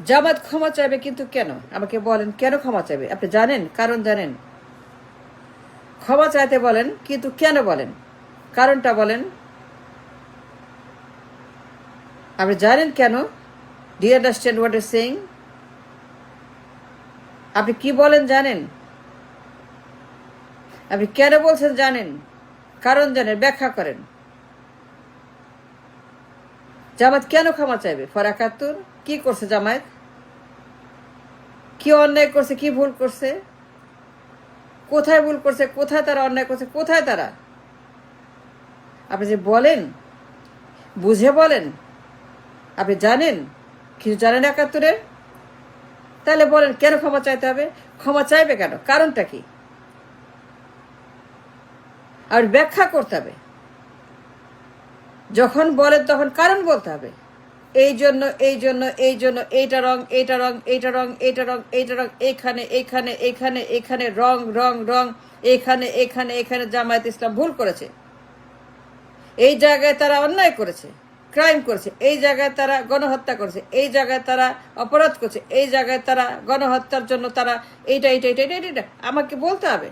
জামাত ক্ষমা চাইবে, কিন্তু কেন? আমাকে বলেন, কেন ক্ষমা চাইবে? আপনি জানেন? কারণ জানেন? ক্ষমা চাইতে বলেন, কিন্তু কেন বলেন? কারণটা বলেন। আপনি জানেন কেন? Do you understand what is saying? আপনি কি বলেন জানেন? আপনি কেন বলছেন জানেন? কারণ জানেন? ব্যাখ্যা করেন। জামাত কেন ক্ষমা চাইবে? ফর ৭১? কি করছে জামায়াত? কি অন্যায় করছে? কি ভুল করছে? কোথায় ভুল করছে? কোথায় তারা অন্যায় করছে? কোথায় তারা? আপনি যে বলেন, বুঝে বলেন। আপনি জানেন, কিছু জানেন ৭১-এর? তাহলে বলেন কেন ক্ষমা চাইতে হবে? ক্ষমা চাইবে কেন? কারণটা কি? আর ব্যাখ্যা করতে হবে। যখন বলেন তখন কারণ বলতে হবে। এই জন্য, এই জন্য, এই জন্য, এইটা রং, এইটা রং, এইটা রং, এইটা রং, এইটা রং, এইখানে, এইখানে, এইখানে, এইখানে রং, রং, রং, এইখানে, এখানে, এখানে জামায়াত ইসলাম ভুল করেছে। এই জায়গায় তারা অন্যায় করেছে, ক্রাইম করেছে। এই জায়গায় তারা গণহত্যা করেছে। এই জায়গায় তারা অপরাধ করছে। এই জায়গায় তারা গণহত্যার জন্য তারা এইটা এইটা এইটা এইটা এইটা আমাকে বলতে হবে।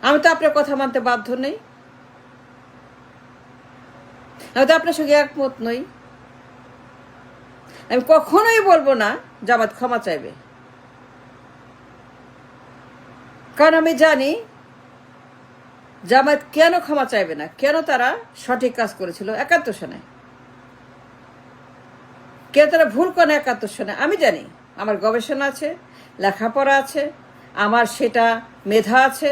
আমি তো আপনার কথা মানতে বাধ্য নই। আমি তো আপনার সঙ্গে একমত নই। আমি কখনোই বলবো না জামাত ক্ষমা চাইবে, কারণ আমি জানি জামাত কেন ক্ষমা চাইবে না, কেন তারা সঠিক কাজ করেছিল ৭১ সনে, কেন তারা ভুল করে ৭১ সনে। আমি জানি, আমার গবেষণা আছে, লেখাপড়া আছে, আমার সেটা মেধা আছে,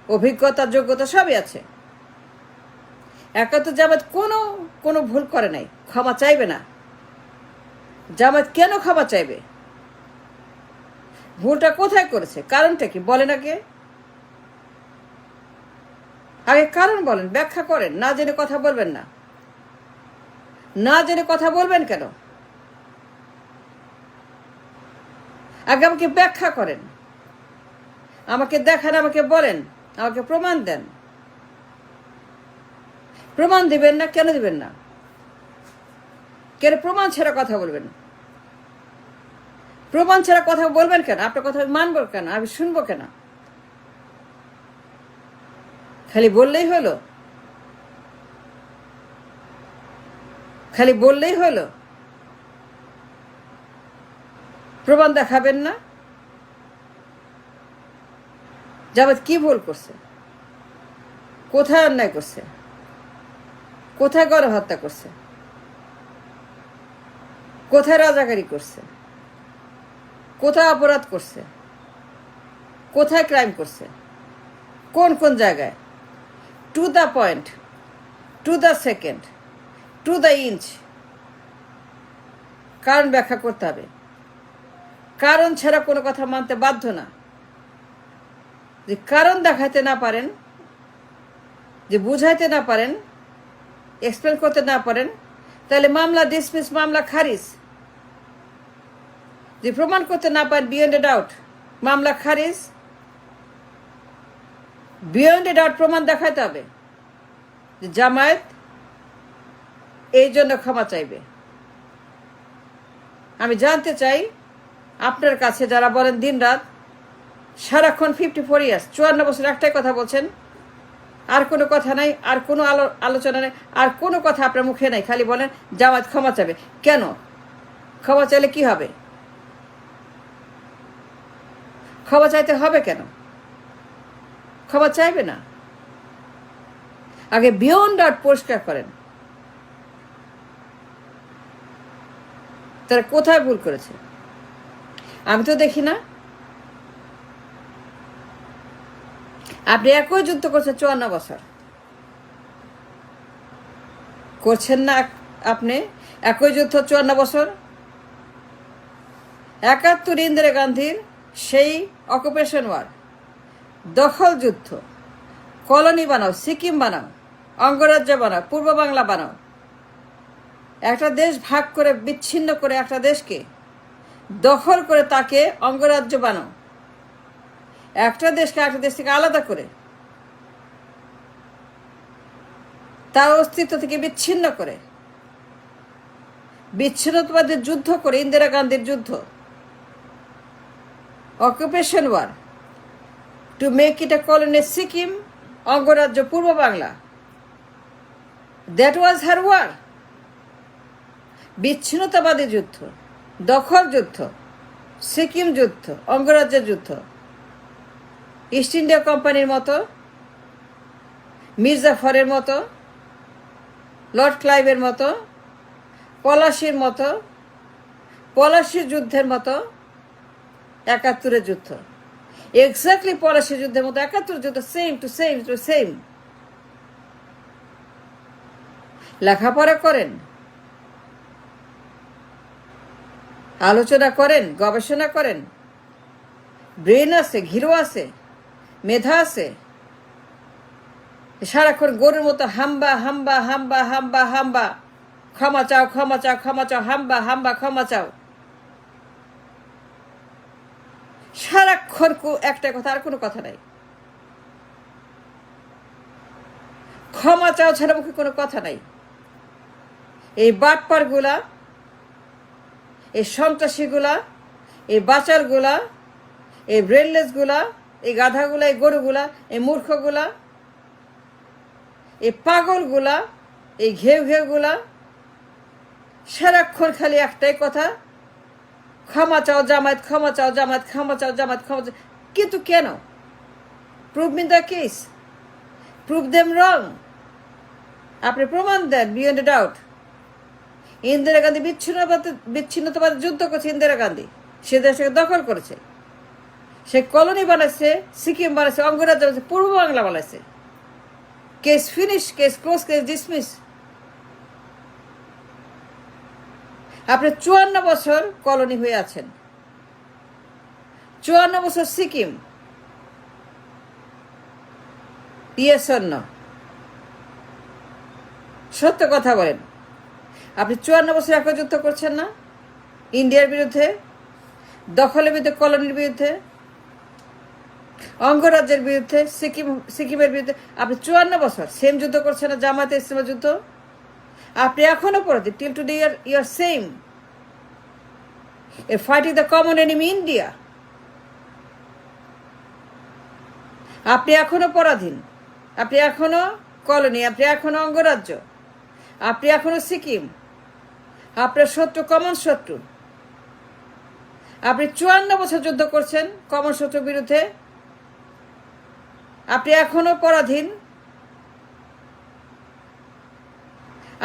অভিজ্ঞতা, যোগ্যতা সবই আছে। ৭১ জামাত কোনো কোনো ভুল করে নাই, ক্ষমা চাইবে না। জামাত কেন ক্ষমা চাইবে? ভুলটা কোথায় করেছে? কারণটা কি বলেন আগে। আগে কারণ বলেন, ব্যাখ্যা করেন। না জেনে কথা বলবেন না। না জেনে কথা বলবেন কেন? আগে আমাকে ব্যাখ্যা করেন, আমাকে দেখান, আমাকে বলেন, আমাকে প্রমাণ দেন। প্রমাণ দিবেন না? কেন দিবেন না? কেন প্রমাণ ছাড়া কথা বলবেন? প্রমাণ ছাড়া কথা বলবেন কেন? আপনার কথা মানবো কেন? আমি শুনবো কেন? খালি বললেই হলো? খালি বললেই হলো? প্রমাণ দেখাবেন না? জামাত কি ভুল করছে? কোথায় অন্যায় করছে? কোথায় গণহত্যা করছে? কোথায় রাজাকারি করছে? কোথায় অপরাধ করছে? কোথায় ক্রাইম করছে? কোন কোন জায়গায়? To the point, to the second, to the inch কারণ ব্যাখ্যা করতে হবে। কারণ ছাড়া কোনো কথা মানতে বাধ্য না। যে কারণ দেখাতে না পারেন, যে বুঝাইতে না পারেন, এক্সপ্লেন করতে না পারেন, তাহলে মামলা ডিসমিস, মামলা খারিজ। যে প্রমাণ করতে না পারেন বিয়ন্ড এ ডাউট, মামলা খারিজ। বিয়ন্ড এ ডাউট প্রমাণ দেখাতে হবে যে জামায়াত এই জন্য ক্ষমা চাইবে। আমি জানতে চাই আপনার কাছে, যারা বলেন দিন রাত সারাক্ষণ 54 ইয়ার্স, 54 বছর একটাই কথা বলছেন, আর কোনো কথা নাই, আর কোনো আলোচনা নেই, আর কোনো কথা আপনার মুখে নাই, খালি বলেন জামায়াত ক্ষমা চাইবে। কেন? ক্ষমা চাইলে কি হবে? ক্ষমা চাইতে হবে কেন? ক্ষমা চাইবে না। আগে বিয়ন্ড ডাউট পরিষ্কার করেন তারা কোথায় ভুল করেছে। আমি তো দেখি না। আপনি একই যুদ্ধ করছেন 54 বছর, করছেন না? আপনি একই যুদ্ধ 54 বছর। ৭১ ইন্দিরা গান্ধীর সেই অকুপেশন ওয়ার, দখল যুদ্ধ, কলোনি বানাও, সিকিম বানাও, অঙ্গরাজ্য বানাও, পূর্ব বাংলা বানাও, একটা দেশ ভাগ করে, বিচ্ছিন্ন করে একটা দেশকে দখল করে তাকে অঙ্গরাজ্য বানাও, একটা দেশকে একটা দেশ থেকে আলাদা করে, তার অস্তিত্ব থেকে বিচ্ছিন্ন করে বিচ্ছিন্নতাবাদের যুদ্ধ করে, ইন্দিরা গান্ধীর যুদ্ধ, occupation war, to make it a colony Sikkim, অঙ্গরাজ্য পূর্ব বাংলা। That was her war. বিচ্ছিন্নতাবাদী যুদ্ধ, দখল যুদ্ধ, সিকিম যুদ্ধ, অঙ্গরাজ্যের যুদ্ধ, ইস্ট ইন্ডিয়া কোম্পানির মতো, মির্জাফরের মতো, লর্ড ক্লাইভের মতো, পলাশির মতো, পলাশির যুদ্ধের মতো, ৭১-এর যুদ্ধ, এক্স্যাক্টলি পলাশির যুদ্ধের মতো ৭১-এর যুদ্ধ, same to same to same. লেখাপড়া করেন, আলোচনা করেন, গবেষণা করেন, ব্রেন আছে, ঘিরো আছে, মেধা আছে, সারাক্ষণ গরুর মতো হাম্বা হাম্বা হাম্বা হাম্বা হাম্বা, ক্ষমা চাও ক্ষমা চাও ক্ষমা চাও, হাম্বা হাম্বা ক্ষমা চাও, সারাক্ষণ একটা কথা, আর কোনো কথা নাই। ক্ষমা চাও ছাড়া মুখে কোনো কথা নাই। এই বাটপারগুলা, এই সন্ত্রাসীগুলা, এই বাচারগুলা, এই ব্রেনলেসগুলা, এই গাধাগুলা, এই গরুগুলা, এই মূর্খগুলা, এই পাগলগুলা, এই ঘেউ ঘেউগুলা সারাক্ষণ খালি একটাই কথা, ক্ষমা চাও জামায়াত, ক্ষমা চাও জামায়াত, ক্ষমা চাও জামায়াত, ক্ষমা চাও। কিন্তু কেন? Prove me the case, prove them wrong. আপনি প্রমাণ দেন বিয়ন্ড ডাউট। ইন্দিরা গান্ধী বিচ্ছিন্নতাবাদ যুদ্ধ করছে। ইন্দিরা গান্ধী সে দেশকে দখল করেছে, সে কলোনি বানাইছে, সিকিম বানাইছে, অঙ্গরাজ্য বানাইছে, পূর্ব বাংলা বানাইছে। Case finish, case close, case dismiss. আপনি ৫৪ বছর কলোনি হয়ে আছেন, ৫৪ বছর সিকিম। Yes or no? সত্য কথা বলেন। আপনি ৫৪ বছর একই যুদ্ধ করছেন না? ইন্ডিয়ার বিরুদ্ধে, দখলের বিরুদ্ধে, কলোনির বিরুদ্ধে, অঙ্গরাজ্যের বিরুদ্ধে, সিকিমের বিরুদ্ধে আপনি ৫৪ বছর সেম যুদ্ধ করছেন না? জামায়াতে ইসলামের যুদ্ধ আপনি এখনো পড়াতে, till today you are same fighting the common enemy India. আপনি এখনো পরাধীন, আপনি এখনো কলোনি, আপনি এখনো অঙ্গরাজ্য, আপনি এখনো সিকিম। আপনার শত্রু কমন শত্রু। আপনি ৫৪ বছর যুদ্ধ করছেন কমন শত্রুর বিরুদ্ধে, আপনি এখনো পরাধীন।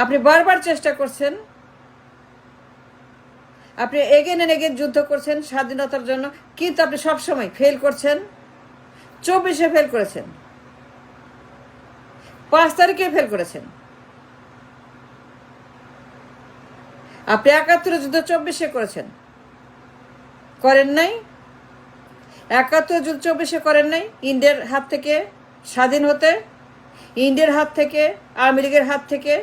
আপনি বারবার চেষ্টা করছেন, আপনি এগেন এন্ড এগেন যুদ্ধ করছেন স্বাধীনতার জন্য, কিন্তু আপনি সবসময় ফেল করছেন। ২৪-এ ফেল করেছেন, ৫ তারিখে ফেল করেছেন। আপনি ৭১-এর যুদ্ধ ২৪-এ করেছেন, করেন নাই? ৭১-এর যুদ্ধ ২৪-এ করেন নাই? ইন্ডিয়ার হাত থেকে স্বাধীন হতে, ইন্ডিয়ার হাত থেকে, আওয়ামী লীগের হাত থেকে,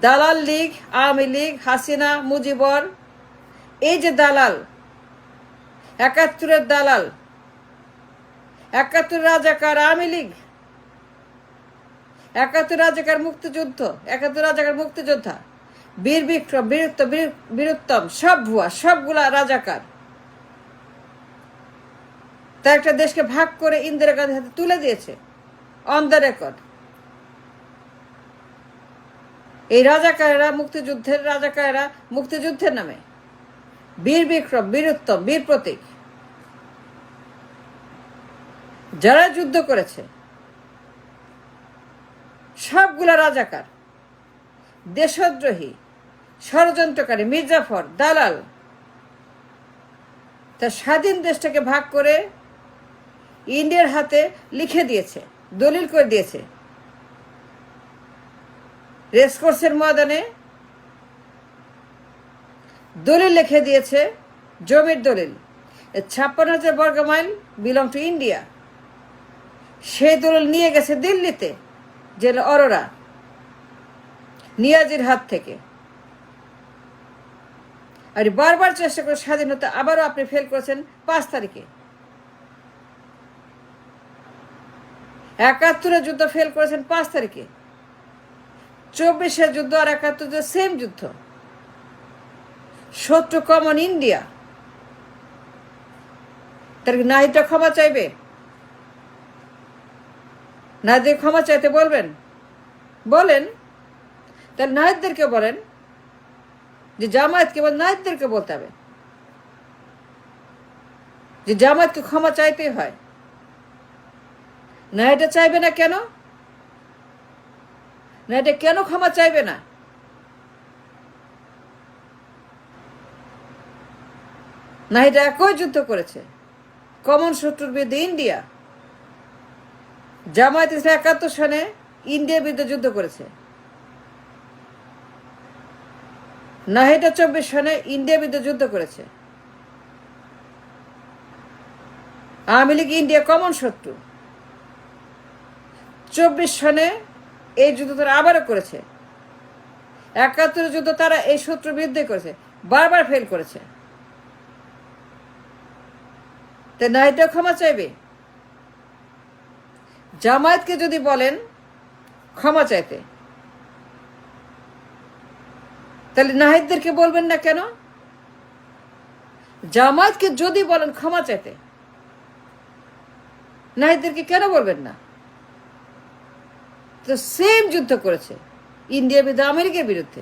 দালাল লীগ, আওয়ামী লীগ, হাসিনা, মুজিবর, এই যে দালাল, ৭১-এর দালাল, ৭১ রাজাকার আওয়ামী লীগ, ৭১ রাজাকার মুক্তিযুদ্ধ, ৭১ রাজাকার মুক্তিযোদ্ধা, বীর বিক্রম, বীরুত্তম, সব ভুয়া, সবগুলা রাজাকার। তার একটা দেশকে ভাগ করে ইন্দিরা গান্ধীর হাতে তুলে দিয়েছে, অন দ্য রেকর্ড। এই রাজাকারেরা, মুক্তিযুদ্ধের রাজাকারেরা, মুক্তিযুদ্ধের নামে বীর বিক্রম, বীরুত্তম, বীর প্রতীক, যারা যুদ্ধ করেছে সবগুলা রাজাকার, দেশদ্রোহী, ষড়যন্ত্রকারী, মির্জাফর, দালাল। তা স্বাধীন দেশটাকে ভাগ করে ইন্ডিয়ার হাতে লিখে দিয়েছে, দলিল করে দিয়েছে। রেসকোর্সের ময়দানে দলিল লিখে দিয়েছে, জমির দলিল, ৫৬,০০০ বর্গ মাইল বিলং টু ইন্ডিয়া। সেই দলিল নিয়ে গেছে দিল্লিতে, জেল অরোরা, নিয়াজির হাত থেকে। আর বারবার চেষ্টা করে স্বাধীনতা, আবারও আপনি ফেল করেছেন ৫ তারিখে। ৭১-এর যুদ্ধ ফেল করেছেন ৫ তারিখে। ২৪-এর যুদ্ধ আর ৭১ সেম যুদ্ধ। শত্রু কমন ইন্ডিয়া, তার নাহিদটা ক্ষমা চাইবে? নাহিদের ক্ষমা চাইতে বলবেন? বলেন। তাহলে নাহিদদেরকে বলেন যে জামায়াতকে বা নাহিদদেরকে বলতে হবে যে জামায়াতকে ক্ষমা চাইতে হয়। নাহিদটা চাইবে না কেন? নাহিদটা কেন ক্ষমা চাইবে না? নাহিদা একই যুদ্ধ করেছে, কমন শত্রুর বিরুদ্ধে ইন্ডিয়া। জামায়াত ইসলাম ৭১ সালে ইন্ডিয়ার বিরুদ্ধে যুদ্ধ করেছে। নাহিদা ২৪ সালে ইন্ডিয়ার বিরুদ্ধে যুদ্ধ করেছে। আওয়ামী লীগ ইন্ডিয়া কমন শত্রু। ২৪ সনে এই যুদ্ধ তারা আবারও করেছে। ৭১ যুদ্ধ তারা এই শত্রুর বিরুদ্ধে করেছে, বারবার ফেল করেছে। তাই নাহিদটা ক্ষমা চাইবে। জামায়াতকে যদি বলেন ক্ষমা চাইতে, তাহলে নাহিদদেরকে বলবেন না কেন? জামায়াতকে যদি বলেন ক্ষমা চাইতে, নাহিদদেরকে কেন বলবেন না? তো সেম যুদ্ধ করেছে ইন্ডিয়ার বিরুদ্ধে, আমেরিকার বিরুদ্ধে।